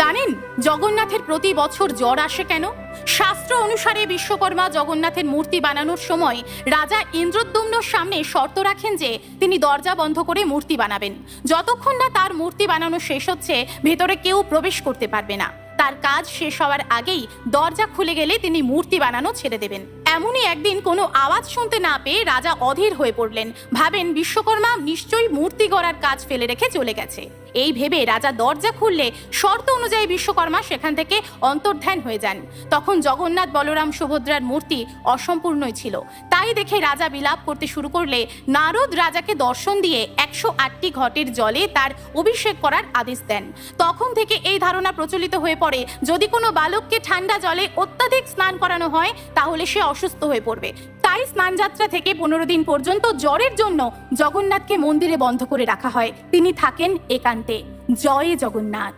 জানেন জগন্নাথের প্রতি বছর জ্বর আসে কেন? শাস্ত্র অনুসারে বিশ্বকর্মা জগন্নাথের মূর্তি বানানোর সময় রাজা ইন্দ্রদ্যুম্নর সামনে শর্ত রাখেন যে তিনি দরজা বন্ধ করে মূর্তি বানাবেন। যতক্ষণ না তার মূর্তি বানানো শেষ হচ্ছে ভেতরে কেউ প্রবেশ করতে পারবে না। তার কাজ শেষ হওয়ার আগেই দরজা খুলে গেলে তিনি মূর্তি বানানো ছেড়ে দেবেন। এমনই একদিন কোনো আওয়াজ শুনতে না পেয়ে রাজা অধীর হয়ে পড়লেন। ভাবেন বিশ্বকর্মা নিশ্চয়ই মূর্তি গড়ার কাজ ফেলে রেখে চলে গেছে। এই ভেবে রাজা দরজা খুললে শর্ত অনুযায়ী বিশ্বকর্মা সেখান থেকে অন্তর্ধান হয়ে যান। তখন জগন্নাথ বলরাম সুভদ্রার মূর্তি অসম্পূর্ণই ছিল। তাই দেখে রাজা বিলাপ করতে শুরু করলে নারদ রাজাকে দর্শন দিয়ে 108টি ঘটের জলে তার অভিষেক করার আদেশ দেন। তখন থেকে এই ধারণা প্রচলিত হয়ে পড়ে, যদি কোনো বালককে ঠান্ডা জলে অত্যাধিক স্নান করানো হয় তাহলে সে অসুস্থ হয়ে পড়বে। তাই স্নানযাত্রা থেকে 15 দিন পর্যন্ত জ্বরের জন্য জগন্নাথকে মন্দিরে বন্ধ করে রাখা হয়। তিনি থাকেন একান্তে। জয় জগন্নাথ।